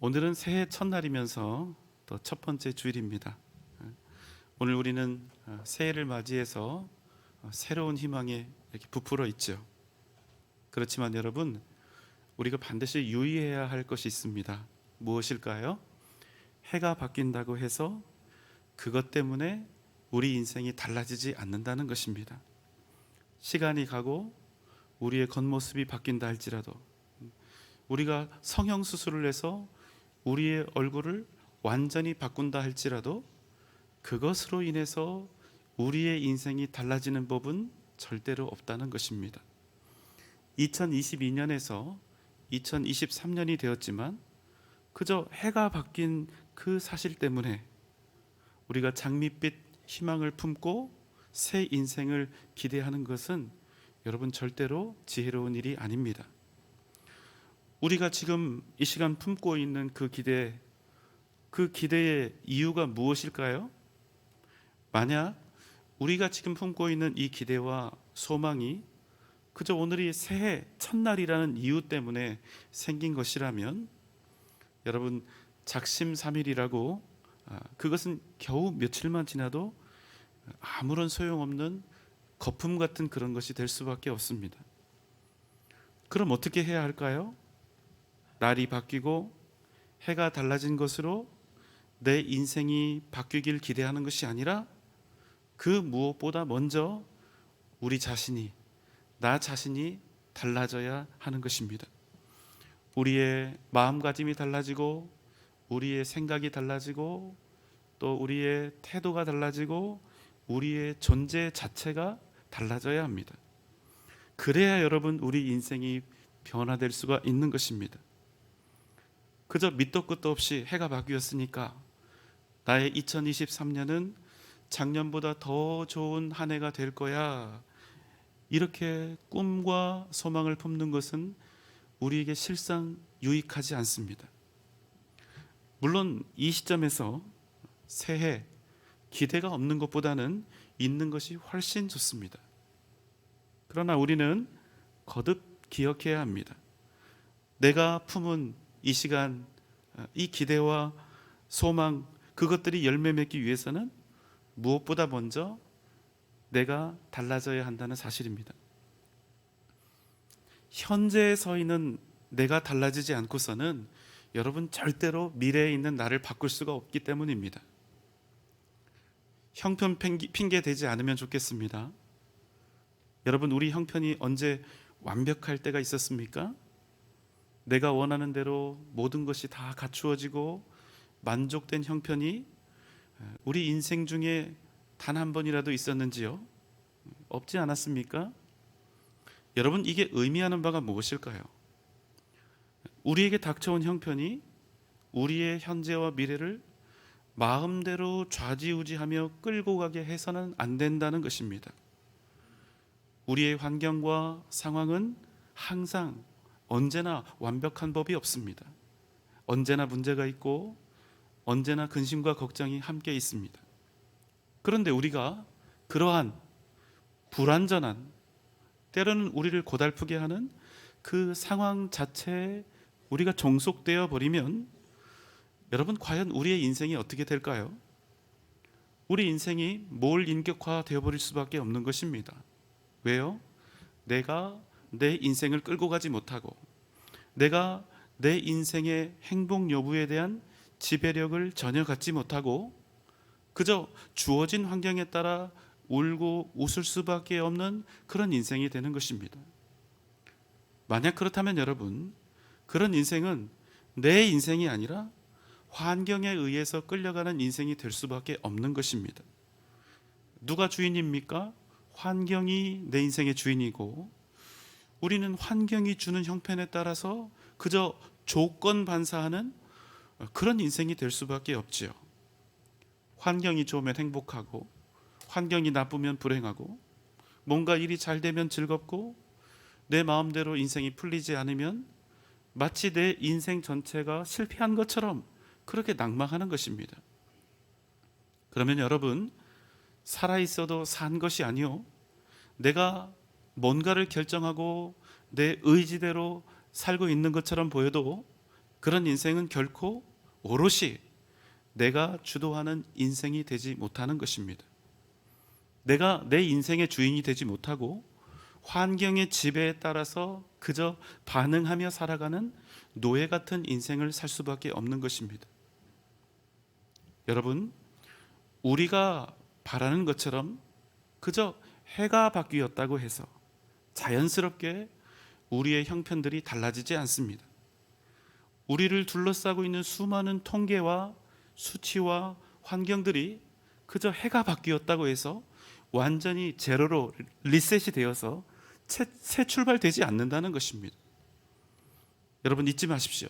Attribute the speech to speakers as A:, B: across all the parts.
A: 오늘은 새해 첫날이면서 또 첫 번째 주일입니다. 오늘 우리는 새해를 맞이해서 새로운 희망에 이렇게 부풀어 있죠. 그렇지만 여러분, 우리가 반드시 유의해야 할 것이 있습니다. 무엇일까요? 해가 바뀐다고 해서 그것 때문에 우리 인생이 달라지지 않는다는 것입니다. 시간이 가고 우리의 겉모습이 바뀐다 할지라도, 우리가 성형수술을 해서 우리의 얼굴을 완전히 바꾼다 할지라도 그것으로 인해서 우리의 인생이 달라지는 법은 절대로 없다는 것입니다. 2022년에서 2023년이 되었지만 그저 해가 바뀐 그 사실 때문에 우리가 장밋빛 희망을 품고 새 인생을 기대하는 것은 여러분 절대로 지혜로운 일이 아닙니다. 우리가 지금 이 시간 품고 있는 그 기대의 이유가 무엇일까요? 만약 우리가 지금 품고 있는 이 기대와 소망이 그저 오늘이 새해 첫날이라는 이유 때문에 생긴 것이라면 여러분, 작심삼일이라고 그것은 겨우 며칠만 지나도 아무런 소용없는 거품 같은 그런 것이 될 수밖에 없습니다. 그럼 어떻게 해야 할까요? 날이 바뀌고 해가 달라진 것으로 내 인생이 바뀌길 기대하는 것이 아니라 그 무엇보다 먼저 우리 자신이, 나 자신이 달라져야 하는 것입니다. 우리의 마음가짐이 달라지고 우리의 생각이 달라지고 또 우리의 태도가 달라지고 우리의 존재 자체가 달라져야 합니다. 그래야 여러분, 우리 인생이 변화될 수가 있는 것입니다. 그저 밑도 끝도 없이 해가 바뀌었으니까 나의 2023년은 작년보다 더 좋은 한 해가 될 거야, 이렇게 꿈과 소망을 품는 것은 우리에게 실상 유익하지 않습니다. 물론 이 시점에서 새해 기대가 없는 것보다는 있는 것이 훨씬 좋습니다. 그러나 우리는 거듭 기억해야 합니다. 내가 품은 이 시간, 이 기대와 소망, 그것들이 열매 맺기 위해서는 무엇보다 먼저 내가 달라져야 한다는 사실입니다. 현재에 서 있는 내가 달라지지 않고서는 여러분 절대로 미래에 있는 나를 바꿀 수가 없기 때문입니다. 형편 핑계 대지 않으면 좋겠습니다. 여러분, 우리 형편이 언제 완벽할 때가 있었습니까? 내가 원하는 대로 모든 것이 다 갖추어지고 만족된 형편이 우리 인생 중에 단 한 번이라도 있었는지요? 없지 않았습니까? 여러분, 이게 의미하는 바가 무엇일까요? 우리에게 닥쳐온 형편이 우리의 현재와 미래를 마음대로 좌지우지하며 끌고 가게 해서는 안 된다는 것입니다. 우리의 환경과 상황은 항상 언제나 완벽한 법이 없습니다. 언제나 문제가 있고 언제나 근심과 걱정이 함께 있습니다. 그런데 우리가 그러한 불완전한, 때로는 우리를 고달프게 하는 그 상황 자체에 우리가 종속되어 버리면 여러분, 과연 우리의 인생이 어떻게 될까요? 우리 인생이 몰인격화 되어 버릴 수밖에 없는 것입니다. 왜요? 내가 내 인생을 끌고 가지 못하고 내가 내 인생의 행복 여부에 대한 지배력을 전혀 갖지 못하고 그저 주어진 환경에 따라 울고 웃을 수밖에 없는 그런 인생이 되는 것입니다. 만약 그렇다면 여러분, 그런 인생은 내 인생이 아니라 환경에 의해서 끌려가는 인생이 될 수밖에 없는 것입니다. 누가 주인입니까? 환경이 내 인생의 주인이고 우리는 환경이 주는 형편에 따라서 그저 조건 반사하는 그런 인생이 될 수밖에 없지요. 환경이 좋으면 행복하고 환경이 나쁘면 불행하고 뭔가 일이 잘 되면 즐겁고 내 마음대로 인생이 풀리지 않으면 마치 내 인생 전체가 실패한 것처럼 그렇게 낙망하는 것입니다. 그러면 여러분, 살아있어도 산 것이 아니요, 내가 뭔가를 결정하고 내 의지대로 살고 있는 것처럼 보여도 그런 인생은 결코 오롯이 내가 주도하는 인생이 되지 못하는 것입니다. 내가 내 인생의 주인이 되지 못하고 환경의 지배에 따라서 그저 반응하며 살아가는 노예 같은 인생을 살 수밖에 없는 것입니다. 여러분, 우리가 바라는 것처럼 그저 해가 바뀌었다고 해서 자연스럽게 우리의 형편들이 달라지지 않습니다. 우리를 둘러싸고 있는 수많은 통계와 수치와 환경들이 그저 해가 바뀌었다고 해서 완전히 제로로 리셋이 되어서 새 출발되지 않는다는 것입니다. 여러분, 잊지 마십시오.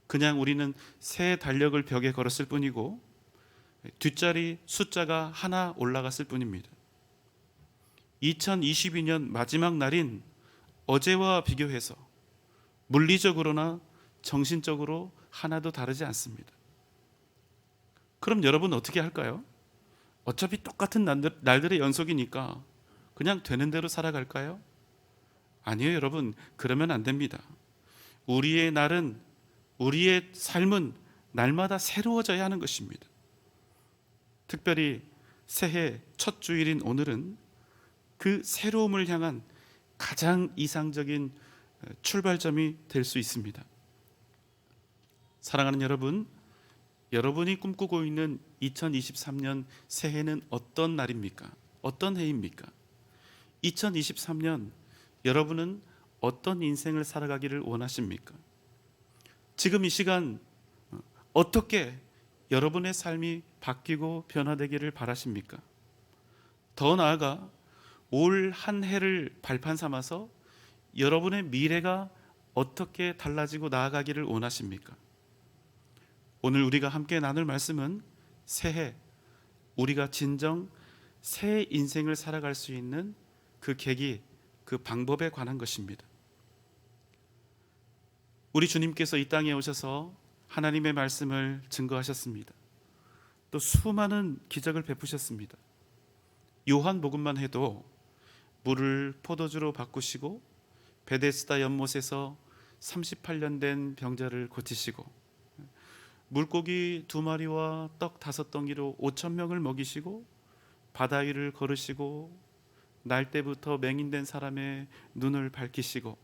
A: 그냥 우리는 새 달력을 벽에 걸었을 뿐이고 뒷자리 숫자가 하나 올라갔을 뿐입니다. 2022년 마지막 날인 어제와 비교해서 물리적으로나 정신적으로 하나도 다르지 않습니다. 그럼 여러분 어떻게 할까요? 어차피 똑같은 날들의 연속이니까 그냥 되는 대로 살아갈까요? 아니요, 여러분. 그러면 안 됩니다. 우리의 날은, 우리의 삶은 날마다 새로워져야 하는 것입니다. 특별히 새해 첫 주일인 오늘은 그 새로움을 향한 가장 이상적인 출발점이 될 수 있습니다. 사랑하는 여러분, 여러분이 꿈꾸고 있는 2023년 새해는 어떤 날입니까? 어떤 해입니까? 2023년 여러분은 어떤 인생을 살아가기를 원하십니까? 지금 이 시간 어떻게 여러분의 삶이 바뀌고 변화되기를 바라십니까? 더 나아가 올 한 해를 발판 삼아서 여러분의 미래가 어떻게 달라지고 나아가기를 원하십니까? 오늘 우리가 함께 나눌 말씀은 새해, 우리가 진정 새 인생을 살아갈 수 있는 그 계기, 그 방법에 관한 것입니다. 우리 주님께서 이 땅에 오셔서 하나님의 말씀을 증거하셨습니다. 또 수많은 기적을 베푸셨습니다. 요한복음만 해도 물을 포도주로 바꾸시고 베데스다 연못에서 38년 된 병자를 고치시고 물고기 2마리와 떡 5덩이로 5,000명을 먹이시고 바다 위를 걸으시고 날 때부터 맹인된 사람의 눈을 밝히시고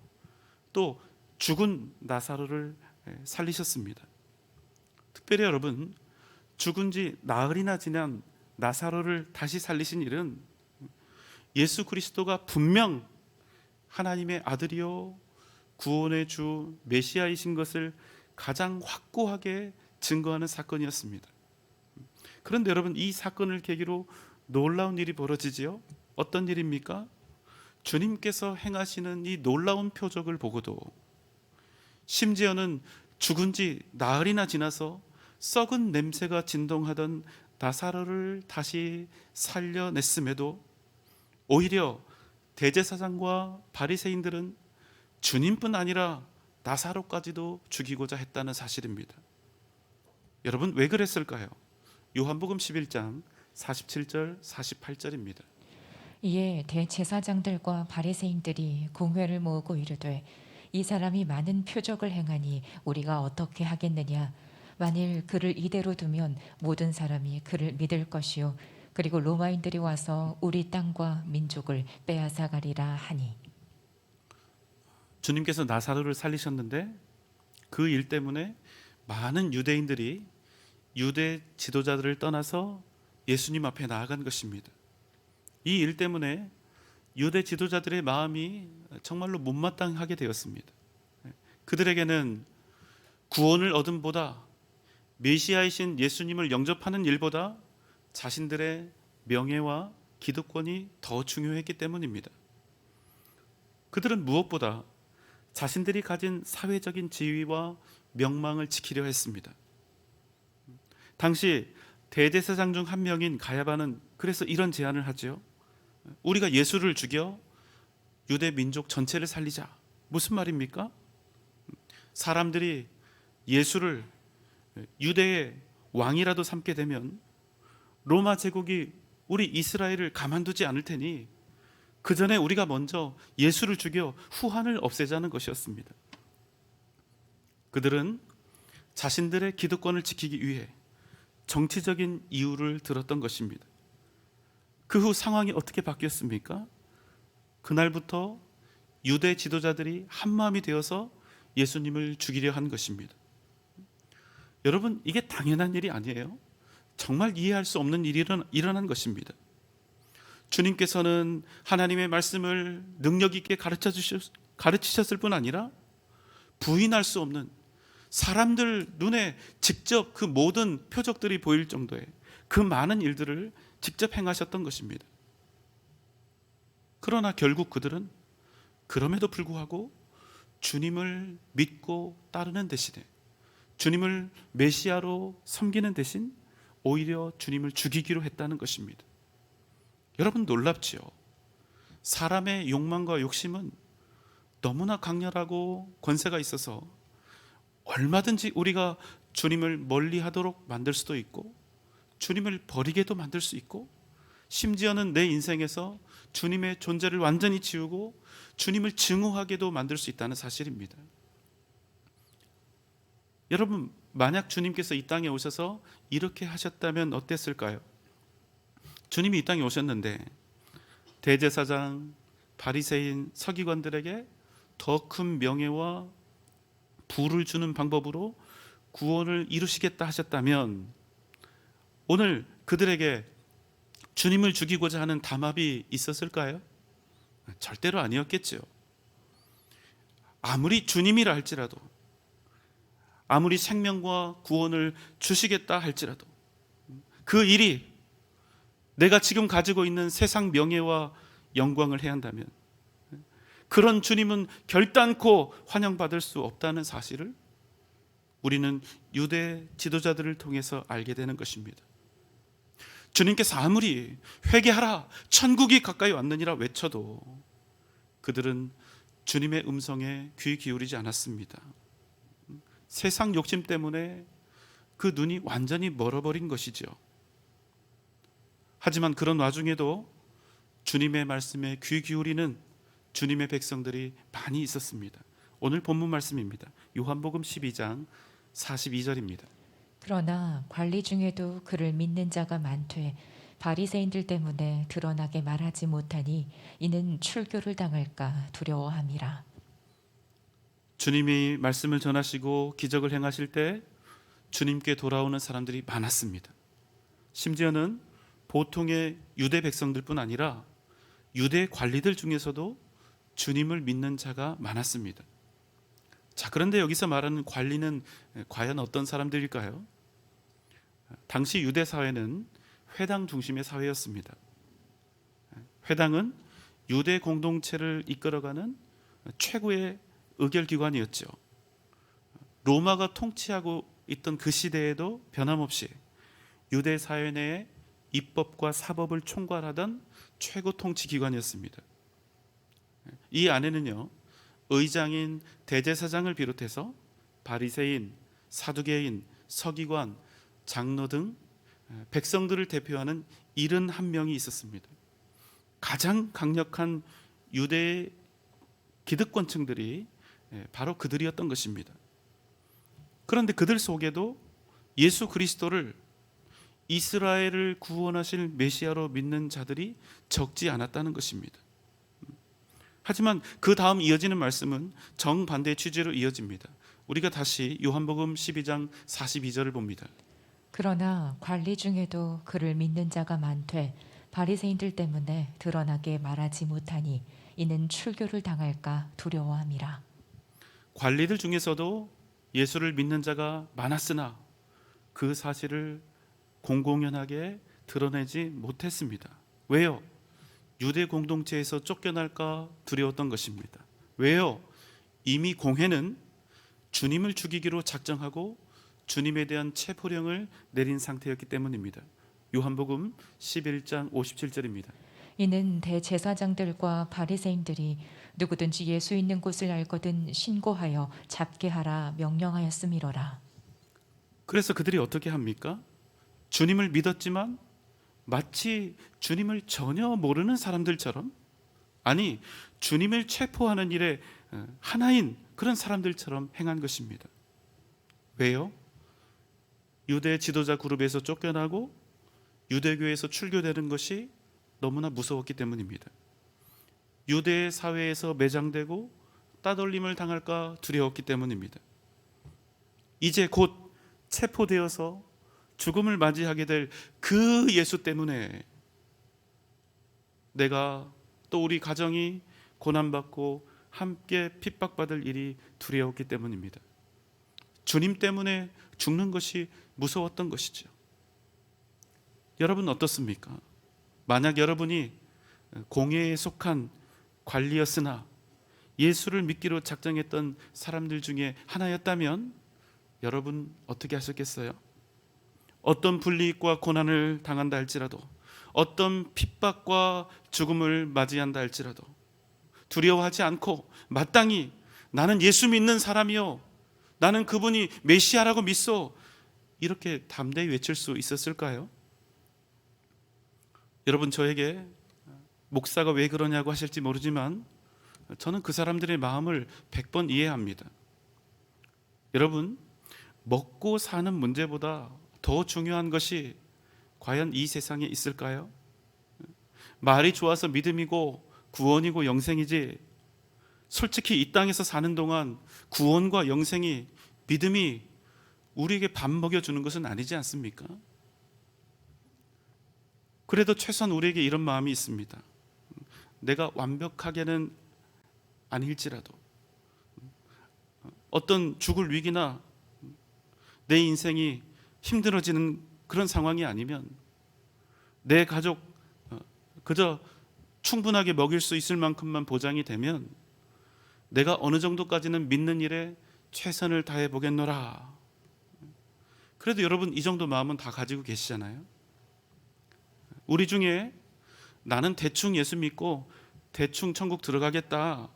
A: 또 죽은 나사로를 살리셨습니다. 특별히 여러분, 죽은 지 나흘이나 지난 나사로를 다시 살리신 일은 예수 그리스도가 분명 하나님의 아들이요 구원의 주 메시아이신 것을 가장 확고하게 증거하는 사건이었습니다. 그런데 여러분, 이 사건을 계기로 놀라운 일이 벌어지지요. 어떤 일입니까? 주님께서 행하시는 이 놀라운 표적을 보고도 심지어는 죽은 지 나흘이나 지나서 썩은 냄새가 진동하던 나사로를 다시 살려냈음에도 오히려 대제사장과 바리새인들은 주님뿐 아니라 나사로까지도 죽이고자 했다는 사실입니다. 여러분, 왜 그랬을까요? 요한복음 11장 47절 48절입니다.
B: 이에 대제사장들과 바리새인들이 공회를 모으고 이르되 이 사람이 많은 표적을 행하니 우리가 어떻게 하겠느냐? 만일 그를 이대로 두면 모든 사람이 그를 믿을 것이요 그리고 로마인들이 와서 우리 땅과 민족을 빼앗아가리라 하니.
A: 주님께서 나사로를 살리셨는데 그 일 때문에 많은 유대인들이 유대 지도자들을 떠나서 예수님 앞에 나아간 것입니다. 이 일 때문에 유대 지도자들의 마음이 정말로 못마땅하게 되었습니다. 그들에게는 구원을 얻음보다 메시아이신 예수님을 영접하는 일보다 자신들의 명예와 기득권이 더 중요했기 때문입니다. 그들은 무엇보다 자신들이 가진 사회적인 지위와 명망을 지키려 했습니다. 당시 대제사장 중 한 명인 가야바는 그래서 이런 제안을 하죠. 우리가 예수를 죽여 유대 민족 전체를 살리자. 무슨 말입니까? 사람들이 예수를 유대의 왕이라도 삼게 되면 로마 제국이 우리 이스라엘을 가만두지 않을 테니 그 전에 우리가 먼저 예수를 죽여 후한을 없애자는 것이었습니다. 그들은 자신들의 기득권을 지키기 위해 정치적인 이유를 들었던 것입니다. 그 후 상황이 어떻게 바뀌었습니까? 그날부터 유대 지도자들이 한마음이 되어서 예수님을 죽이려 한 것입니다. 여러분, 이게 당연한 일이 아니에요. 정말 이해할 수 없는 일이 일어난 것입니다. 주님께서는 하나님의 말씀을 능력 있게 가르치셨을 뿐 아니라 부인할 수 없는, 사람들 눈에 직접 그 모든 표적들이 보일 정도의 그 많은 일들을 직접 행하셨던 것입니다. 그러나 결국 그들은 그럼에도 불구하고 주님을 믿고 따르는 대신에, 주님을 메시아로 섬기는 대신 오히려 주님을 죽이기로 했다는 것입니다. 여러분, 놀랍지요? 사람의 욕망과 욕심은 너무나 강렬하고 권세가 있어서 얼마든지 우리가 주님을 멀리하도록 만들 수도 있고, 주님을 버리게도 만들 수 있고, 심지어는 내 인생에서 주님의 존재를 완전히 지우고 주님을 증오하게도 만들 수 있다는 사실입니다. 여러분, 만약 주님께서 이 땅에 오셔서 이렇게 하셨다면 어땠을까요? 주님이 이 땅에 오셨는데 대제사장, 바리새인, 서기관들에게 더 큰 명예와 부를 주는 방법으로 구원을 이루시겠다 하셨다면 오늘 그들에게 주님을 죽이고자 하는 담합이 있었을까요? 절대로 아니었겠죠. 아무리 주님이라 할지라도, 아무리 생명과 구원을 주시겠다 할지라도, 그 일이 내가 지금 가지고 있는 세상 명예와 영광을 해야 한다면 그런 주님은 결단코 환영받을 수 없다는 사실을 우리는 유대 지도자들을 통해서 알게 되는 것입니다. 주님께서 아무리 회개하라, 천국이 가까이 왔느니라 외쳐도 그들은 주님의 음성에 귀 기울이지 않았습니다. 세상 욕심 때문에 그 눈이 완전히 멀어버린 것이죠. 하지만 그런 와중에도 주님의 말씀에 귀 기울이는 주님의 백성들이 많이 있었습니다. 오늘 본문 말씀입니다. 요한복음 12장 42절입니다.
B: 그러나 관리 중에도 그를 믿는 자가 많되 바리새인들 때문에 드러나게 말하지 못하니 이는 출교를 당할까 두려워함이라.
A: 주님이 말씀을 전하시고 기적을 행하실 때 주님께 돌아오는 사람들이 많았습니다. 심지어는 보통의 유대 백성들뿐 아니라 유대 관리들 중에서도 주님을 믿는 자가 많았습니다. 자, 그런데 여기서 말하는 관리는 과연 어떤 사람들일까요? 당시 유대 사회는 회당 중심의 사회였습니다. 회당은 유대 공동체를 이끌어가는 최고의 의결기관이었죠. 로마가 통치하고 있던 그 시대에도 변함없이 유대 사회 내에 입법과 사법을 총괄하던 최고 통치기관이었습니다. 이 안에는요, 의장인 대제사장을 비롯해서 바리새인, 사두개인, 서기관, 장로 등 백성들을 대표하는 71명이 있었습니다. 가장 강력한 유대의 기득권층들이 바로 그들이었던 것입니다. 그런데 그들 속에도 예수 그리스도를 이스라엘을 구원하실 메시아로 믿는 자들이 적지 않았다는 것입니다. 하지만 그 다음 이어지는 말씀은 정반대의 취지로 이어집니다. 우리가 다시 요한복음 12장 42절을 봅니다.
B: 그러나 관리 중에도 그를 믿는 자가 많되 바리새인들 때문에 드러나게 말하지 못하니 이는 출교를 당할까 두려워함이라. 관리들
A: 중에서도 예수를 믿는 자가 많았으나 그 사실을 공공연하게 드러내지 못했습니다. 왜요? 유대 공동체에서 쫓겨날까 두려웠던 것입니다. 왜요? 이미 공회는 주님을 죽이기로 작정하고 주님에 대한 체포령을 내린 상태였기 때문입니다. 요한복음 11장 57절입니다.
B: 이는 대제사장들과 바리새인들이 누구든지 예수 있는 곳을 알거든 신고하여 잡게 하라 명령하였음이로라.
A: 그래서 그들이 어떻게 합니까? 주님을 믿었지만 마치 주님을 전혀 모르는 사람들처럼, 아니 주님을 체포하는 일에 하나인 그런 사람들처럼 행한 것입니다. 왜요? 유대 지도자 그룹에서 쫓겨나고 유대교에서 출교되는 것이 너무나 무서웠기 때문입니다. 유대 사회에서 매장되고 따돌림을 당할까 두려웠기 때문입니다. 이제 곧 체포되어서 죽음을 맞이하게 될 그 예수 때문에 내가 또 우리 가정이 고난받고 함께 핍박받을 일이 두려웠기 때문입니다. 주님 때문에 죽는 것이 무서웠던 것이죠. 여러분 어떻습니까? 만약 여러분이 공회에 속한 관리였으나 예수를 믿기로 작정했던 사람들 중에 하나였다면 여러분 어떻게 하셨겠어요? 어떤 불이익과 고난을 당한다 할지라도, 어떤 핍박과 죽음을 맞이한다 할지라도 두려워하지 않고 마땅히 나는 예수 믿는 사람이요, 나는 그분이 메시아라고 믿소, 이렇게 담대히 외칠 수 있었을까요? 여러분, 저에게 목사가 왜 그러냐고 하실지 모르지만 저는 그 사람들의 마음을 100번 이해합니다. 여러분, 먹고 사는 문제보다 더 중요한 것이 과연 이 세상에 있을까요? 말이 좋아서 믿음이고 구원이고 영생이지, 솔직히 이 땅에서 사는 동안 구원과 영생이, 믿음이 우리에게 밥 먹여주는 것은 아니지 않습니까? 그래도 최소한 우리에게 이런 마음이 있습니다. 내가 완벽하게는 아닐지라도 어떤 죽을 위기나 내 인생이 힘들어지는 그런 상황이 아니면 내 가족 그저 충분하게 먹일 수 있을 만큼만 보장이 되면 내가 어느 정도까지는 믿는 일에 최선을 다해 보겠노라. 그래도 여러분 이 정도 마음은 다 가지고 계시잖아요. 우리 중에 나는 대충 예수 믿고 대충 천국 들어가겠다,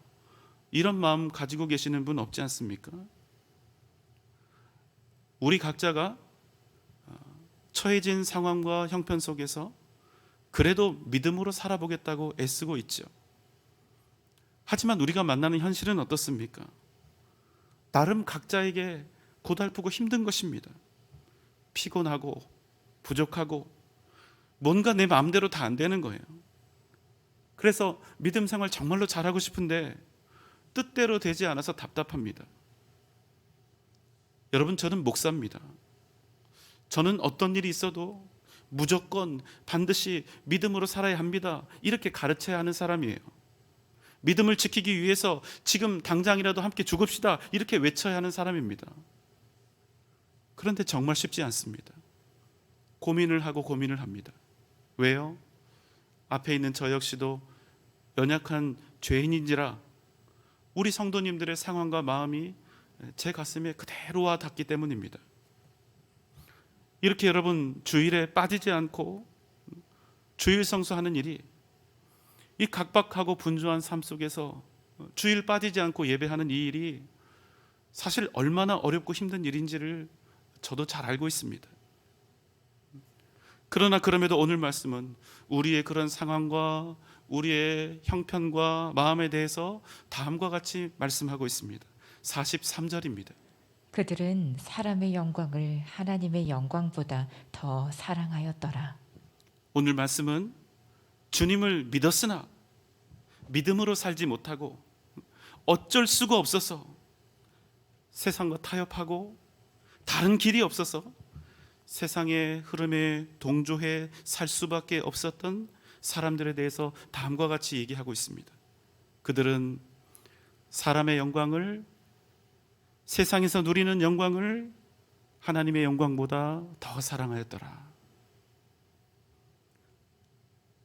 A: 이런 마음 가지고 계시는 분 없지 않습니까? 우리 각자가 처해진 상황과 형편 속에서 그래도 믿음으로 살아보겠다고 애쓰고 있죠. 하지만 우리가 만나는 현실은 어떻습니까? 나름 각자에게 고달프고 힘든 것입니다. 피곤하고 부족하고 뭔가 내 마음대로 다 안 되는 거예요. 그래서 믿음 생활 정말로 잘하고 싶은데 뜻대로 되지 않아서 답답합니다. 여러분, 저는 목사입니다. 저는 어떤 일이 있어도 무조건 반드시 믿음으로 살아야 합니다, 이렇게 가르쳐야 하는 사람이에요. 믿음을 지키기 위해서 지금 당장이라도 함께 죽읍시다, 이렇게 외쳐야 하는 사람입니다. 그런데 정말 쉽지 않습니다. 고민을 하고 고민을 합니다. 왜요? 앞에 있는 저 역시도 연약한 죄인인지라 우리 성도님들의 상황과 마음이 제 가슴에 그대로 와 닿기 때문입니다. 이렇게 여러분 주일에 빠지지 않고 주일 성수하는 일이, 이 각박하고 분주한 삶 속에서 주일 빠지지 않고 예배하는 이 일이 사실 얼마나 어렵고 힘든 일인지를 저도 잘 알고 있습니다. 그러나 그럼에도 오늘 말씀은 우리의 그런 상황과 우리의 형편과 마음에 대해서 다음과 같이 말씀하고 있습니다. 43절입니다.
B: 그들은 사람의 영광을 하나님의 영광보다 더 사랑하였더라.
A: 오늘 말씀은 주님을 믿었으나 믿음으로 살지 못하고 어쩔 수가 없어서 세상과 타협하고 다른 길이 없어서 세상의 흐름에 동조해 살 수밖에 없었던 사람들에 대해서 다음과 같이 얘기하고 있습니다. 그들은 사람의 영광을, 세상에서 누리는 영광을 하나님의 영광보다 더 사랑하였더라.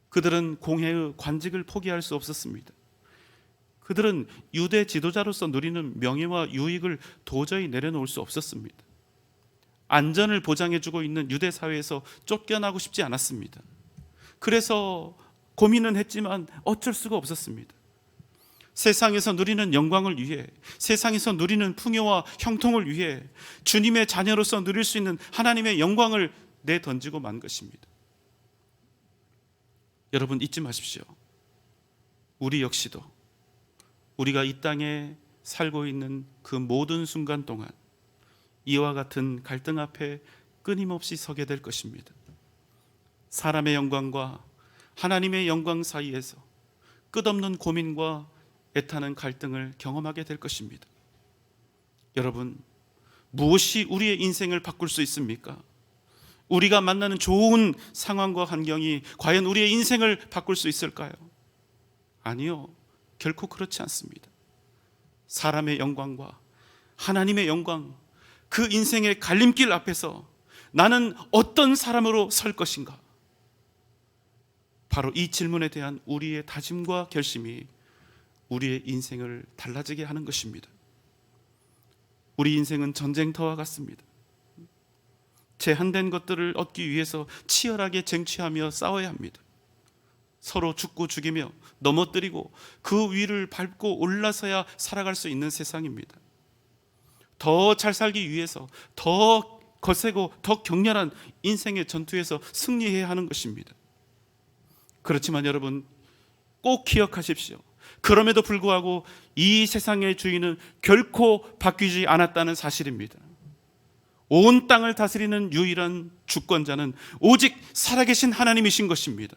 A: 그들은 공회의 관직을 포기할 수 없었습니다. 그들은 유대 지도자로서 누리는 명예와 유익을 도저히 내려놓을 수 없었습니다. 안전을 보장해주고 있는 유대 사회에서 쫓겨나고 싶지 않았습니다. 그래서 고민은 했지만 어쩔 수가 없었습니다. 세상에서 누리는 영광을 위해, 세상에서 누리는 풍요와 형통을 위해 주님의 자녀로서 누릴 수 있는 하나님의 영광을 내던지고 만 것입니다. 여러분 잊지 마십시오. 우리 역시도 우리가 이 땅에 살고 있는 그 모든 순간 동안 이와 같은 갈등 앞에 끊임없이 서게 될 것입니다. 사람의 영광과 하나님의 영광 사이에서 끝없는 고민과 애타는 갈등을 경험하게 될 것입니다. 여러분, 무엇이 우리의 인생을 바꿀 수 있습니까? 우리가 만나는 좋은 상황과 환경이 과연 우리의 인생을 바꿀 수 있을까요? 아니요, 결코 그렇지 않습니다. 사람의 영광과 하나님의 영광, 그 인생의 갈림길 앞에서 나는 어떤 사람으로 설 것인가? 바로 이 질문에 대한 우리의 다짐과 결심이 우리의 인생을 달라지게 하는 것입니다. 우리 인생은 전쟁터와 같습니다. 제한된 것들을 얻기 위해서 치열하게 쟁취하며 싸워야 합니다. 서로 죽고 죽이며 넘어뜨리고 그 위를 밟고 올라서야 살아갈 수 있는 세상입니다. 더 잘 살기 위해서 더 거세고 더 격렬한 인생의 전투에서 승리해야 하는 것입니다. 그렇지만 여러분, 꼭 기억하십시오. 그럼에도 불구하고 이 세상의 주인은 결코 바뀌지 않았다는 사실입니다. 온 땅을 다스리는 유일한 주권자는 오직 살아계신 하나님이신 것입니다.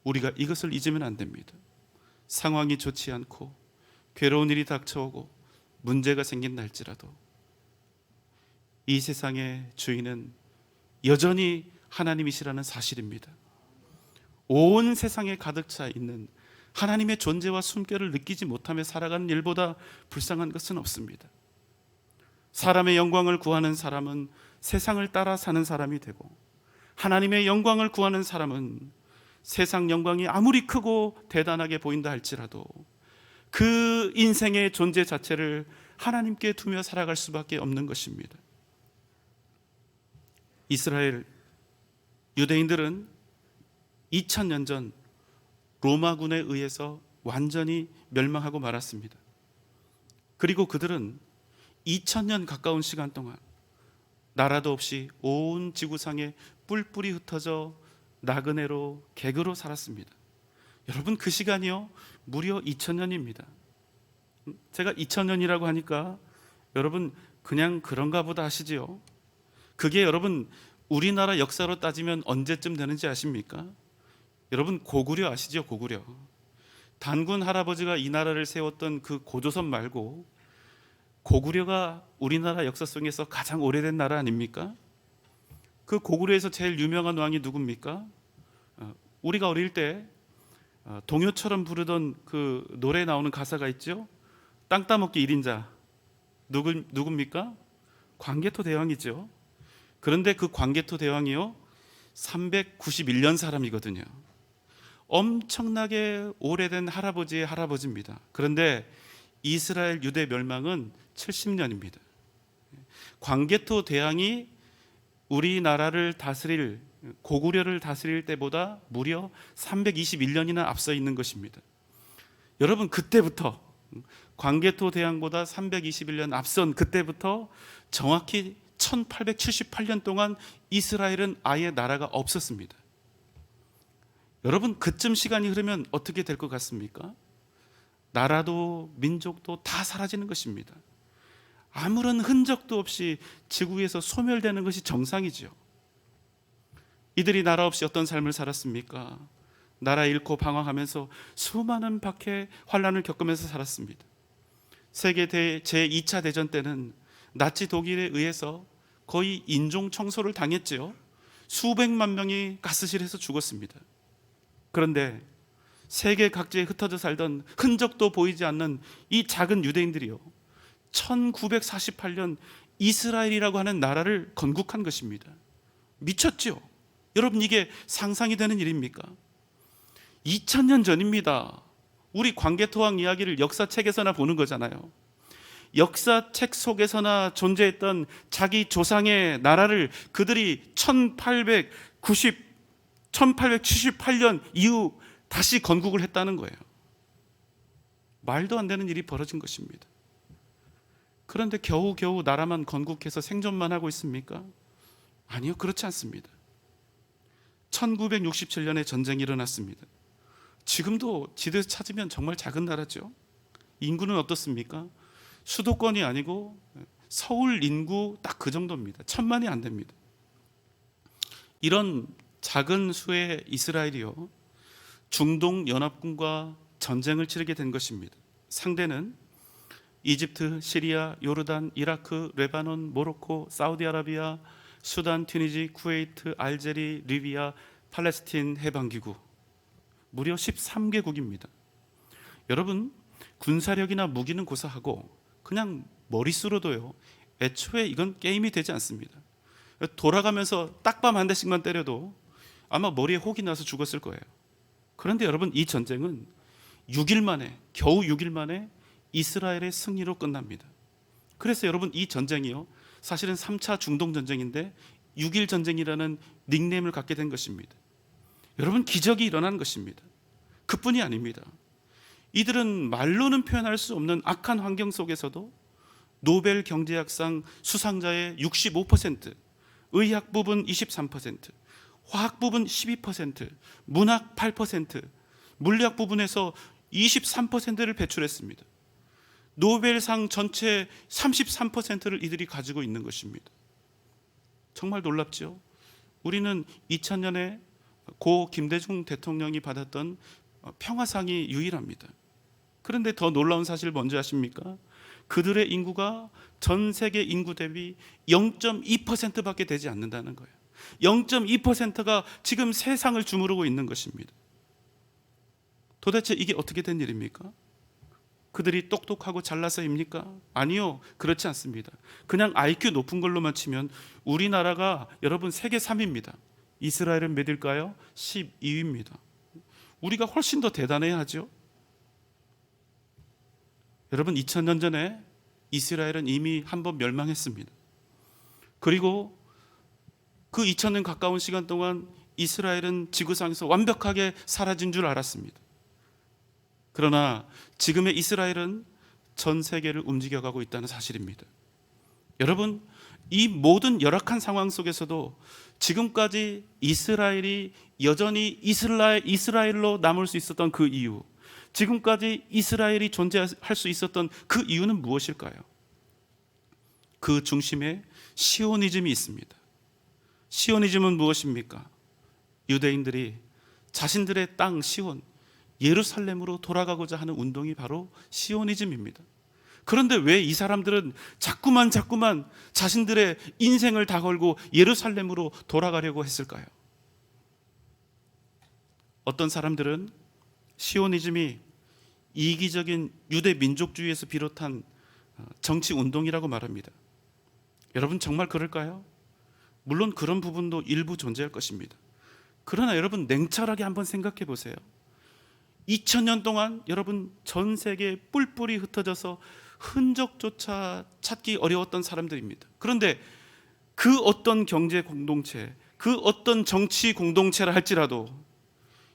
A: 우리가 이것을 잊으면 안 됩니다. 상황이 좋지 않고 괴로운 일이 닥쳐오고 문제가 생긴 날지라도 이 세상의 주인은 여전히 하나님이시라는 사실입니다. 온 세상에 가득 차 있는 하나님의 존재와 숨결을 느끼지 못하며 살아가는 일보다 불쌍한 것은 없습니다. 사람의 영광을 구하는 사람은 세상을 따라 사는 사람이 되고, 하나님의 영광을 구하는 사람은 세상 영광이 아무리 크고 대단하게 보인다 할지라도 그 인생의 존재 자체를 하나님께 두며 살아갈 수밖에 없는 것입니다. 이스라엘 유대인들은 2000년 전 로마군에 의해서 완전히 멸망하고 말았습니다. 그리고 그들은 2000년 가까운 시간 동안 나라도 없이 온 지구상에 뿔뿔이 흩어져 나그네로 객으로 살았습니다. 여러분, 그 시간이요 무려 2000년입니다. 제가 2000년이라고 하니까 여러분 그냥 그런가 보다 하시지요. 그게 여러분 우리나라 역사로 따지면 언제쯤 되는지 아십니까? 여러분 고구려 아시죠? 고구려. 단군 할아버지가 이 나라를 세웠던 그 고조선 말고 고구려가 우리나라 역사 속에서 가장 오래된 나라 아닙니까? 그 고구려에서 제일 유명한 왕이 누굽니까? 우리가 어릴 때 동요처럼 부르던 그 노래에 나오는 가사가 있죠? 땅 따먹기 1인자 누굽니까? 광개토 대왕이죠. 그런데 그 광개토 대왕이요 391년 사람이거든요. 엄청나게 오래된 할아버지의 할아버지입니다. 그런데 이스라엘 유대 멸망은 70년입니다. 광개토 대왕이 우리나라를 다스릴 고구려를 다스릴 때보다 무려 321년이나 앞서 있는 것입니다. 여러분, 그때부터 광개토 대왕보다 321년 앞선 그때부터 정확히 1878년 동안 이스라엘은 아예 나라가 없었습니다. 여러분, 그쯤 시간이 흐르면 어떻게 될 것 같습니까? 나라도 민족도 다 사라지는 것입니다. 아무런 흔적도 없이 지구에서 소멸되는 것이 정상이지요. 이들이 나라 없이 어떤 삶을 살았습니까? 나라 잃고 방황하면서 수많은 박해 환란을 겪으면서 살았습니다. 세계 제2차 대전 때는 나치 독일에 의해서 거의 인종 청소를 당했죠. 수백만 명이 가스실에서 죽었습니다. 그런데 세계 각지에 흩어져 살던 흔적도 보이지 않는 이 작은 유대인들이요 1948년 이스라엘이라고 하는 나라를 건국한 것입니다. 미쳤죠? 여러분, 이게 상상이 되는 일입니까? 2000년 전입니다. 우리 광개토왕 이야기를 역사책에서나 보는 거잖아요. 역사책 속에서나 존재했던 자기 조상의 나라를 그들이 1878년 이후 다시 건국을 했다는 거예요. 말도 안 되는 일이 벌어진 것입니다. 그런데 겨우겨우 나라만 건국해서 생존만 하고 있습니까? 아니요, 그렇지 않습니다. 1967년에 전쟁이 일어났습니다. 지금도 지도에서 찾으면 정말 작은 나라죠. 인구는 어떻습니까? 수도권이 아니고 서울 인구 딱 그 정도입니다. 1,000만이 안 됩니다. 이런 작은 수의 이스라엘이요, 중동 연합군과 전쟁을 치르게 된 것입니다. 상대는 이집트, 시리아, 요르단, 이라크, 레바논, 모로코, 사우디아라비아, 수단, 튀니지, 쿠웨이트, 알제리, 리비아, 팔레스틴 해방기구, 무려 13개국입니다. 여러분, 군사력이나 무기는 고사하고 그냥 머릿수로도요, 애초에 이건 게임이 되지 않습니다. 돌아가면서 딱밤 한 대씩만 때려도 아마 머리에 혹이 나서 죽었을 거예요. 그런데 여러분, 이 전쟁은 6일 만에, 겨우 6일 만에 이스라엘의 승리로 끝납니다. 그래서 여러분, 이 전쟁이요, 사실은 3차 중동 전쟁인데 6일 전쟁이라는 닉네임을 갖게 된 것입니다. 여러분, 기적이 일어난 것입니다. 그뿐이 아닙니다. 이들은 말로는 표현할 수 없는 악한 환경 속에서도 노벨 경제학상 수상자의 65%, 의학 부분 23%, 화학 부분 12%, 문학 8%, 물리학 부분에서 23%를 배출했습니다. 노벨상 전체 33%를 이들이 가지고 있는 것입니다. 정말 놀랍죠? 우리는 2000년에 고 김대중 대통령이 받았던 평화상이 유일합니다. 그런데 더 놀라운 사실 뭔지 아십니까? 그들의 인구가 전 세계 인구 대비 0.2%밖에 되지 않는다는 거예요. 0.2%가 지금 세상을 주무르고 있는 것입니다. 도대체 이게 어떻게 된 일입니까? 그들이 똑똑하고 잘나서입니까? 아니요, 그렇지 않습니다. 그냥 IQ 높은 걸로만 치면 우리나라가 여러분 세계 3위입니다. 이스라엘은 몇일까요? 12위입니다. 우리가 훨씬 더 대단해야 하죠. 여러분, 2000년 전에 이스라엘은 이미 한번 멸망했습니다. 그리고 그 2000년 가까운 시간 동안 이스라엘은 지구상에서 완벽하게 사라진 줄 알았습니다. 그러나 지금의 이스라엘은 전 세계를 움직여가고 있다는 사실입니다. 여러분, 이 모든 열악한 상황 속에서도 지금까지 이스라엘이 여전히 이스라엘로 남을 수 있었던 그 이유, 지금까지 이스라엘이 존재할 수 있었던 그 이유는 무엇일까요? 그 중심에 시오니즘이 있습니다. 시오니즘은 무엇입니까? 유대인들이 자신들의 땅 시온, 예루살렘으로 돌아가고자 하는 운동이 바로 시오니즘입니다. 그런데 왜 이 사람들은 자꾸만 자신들의 인생을 다 걸고 예루살렘으로 돌아가려고 했을까요? 어떤 사람들은 시오니즘이 이기적인 유대 민족주의에서 비롯한 정치 운동이라고 말합니다. 여러분, 정말 그럴까요? 물론 그런 부분도 일부 존재할 것입니다. 그러나 여러분, 냉철하게 한번 생각해 보세요. 2000년 동안 여러분, 전 세계에 뿔뿔이 흩어져서 흔적조차 찾기 어려웠던 사람들입니다. 그런데 그 어떤 경제 공동체, 그 어떤 정치 공동체라 할지라도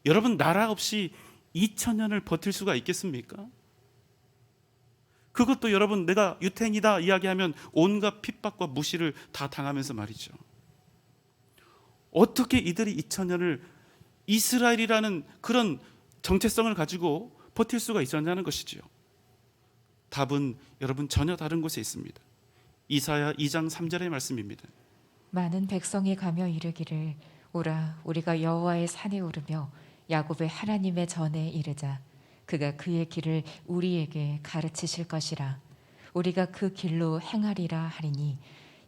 A: 여러분, 나라 없이 2000년을 버틸 수가 있겠습니까? 그것도 여러분, 내가 유태인이다 이야기하면 온갖 핍박과 무시를 다 당하면서 말이죠. 어떻게 이들이 2000년을 이스라엘이라는 그런 정체성을 가지고 버틸 수가 있었냐는 것이지요. 답은 여러분, 전혀 다른 곳에 있습니다. 이사야 2장 3절의 말씀입니다.
B: 많은 백성이 가며 이르기를 오라 우리가 여호와의 산에 오르며 야곱의 하나님의 전에 이르자. 그가 그의 길을 우리에게 가르치실 것이라. 우리가 그 길로 행하리라 하리니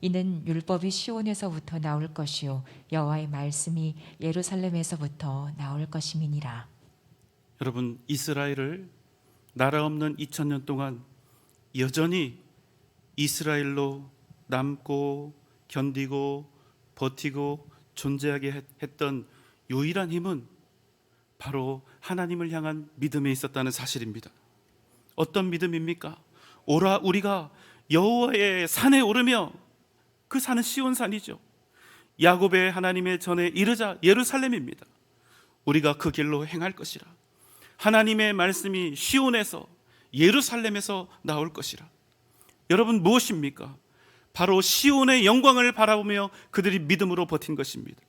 B: 이는 율법이 시온에서부터 나올 것이요 여호와의 말씀이 예루살렘에서부터 나올 것임이니라.
A: 여러분, 이스라엘을 나라 없는 2000년 동안 여전히 이스라엘로 남고 견디고 버티고 존재하게 했던 유일한 힘은 바로 하나님을 향한 믿음에 있었다는 사실입니다. 어떤 믿음입니까? 오라 우리가 여호와의 산에 오르며, 그 산은 시온산이죠. 야곱의 하나님의 전에 이르자, 예루살렘입니다. 우리가 그 길로 행할 것이라. 하나님의 말씀이 시온에서, 예루살렘에서 나올 것이라. 여러분, 무엇입니까? 바로 시온의 영광을 바라보며 그들이 믿음으로 버틴 것입니다.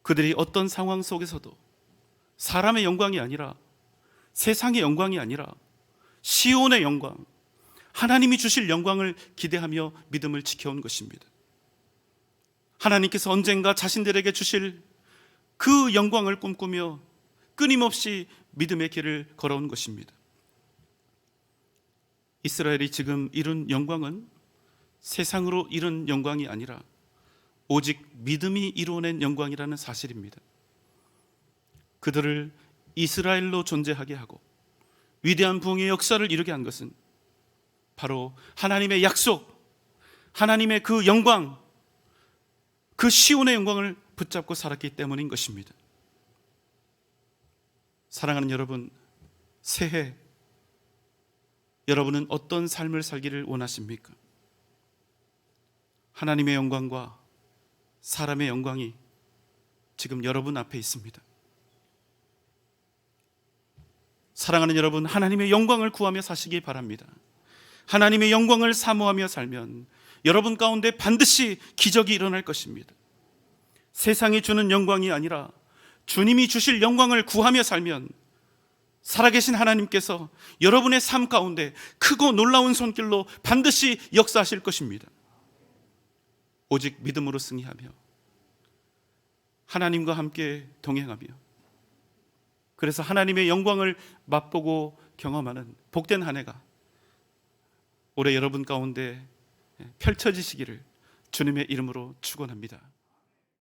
A: 그들이 어떤 상황 속에서도 사람의 영광이 아니라, 세상의 영광이 아니라 시온의 영광, 하나님이 주실 영광을 기대하며 믿음을 지켜온 것입니다. 하나님께서 언젠가 자신들에게 주실 그 영광을 꿈꾸며 끊임없이 믿음의 길을 걸어온 것입니다. 이스라엘이 지금 이룬 영광은 세상으로 이룬 영광이 아니라 오직 믿음이 이루어낸 영광이라는 사실입니다. 그들을 이스라엘로 존재하게 하고 위대한 부흥의 역사를 이루게 한 것은 바로 하나님의 약속, 하나님의 그 영광, 그 시온의 영광을 붙잡고 살았기 때문인 것입니다. 사랑하는 여러분, 새해 여러분은 어떤 삶을 살기를 원하십니까? 하나님의 영광과 사람의 영광이 지금 여러분 앞에 있습니다. 사랑하는 여러분, 하나님의 영광을 구하며 사시기 바랍니다. 하나님의 영광을 사모하며 살면 여러분 가운데 반드시 기적이 일어날 것입니다. 세상이 주는 영광이 아니라 주님이 주실 영광을 구하며 살면 살아계신 하나님께서 여러분의 삶 가운데 크고 놀라운 손길로 반드시 역사하실 것입니다. 오직 믿음으로 승리하며 하나님과 함께 동행하며 그래서 하나님의 영광을 맛보고 경험하는 복된 한 해가 올해 여러분 가운데 펼쳐지시기를 주님의 이름으로 축원합니다.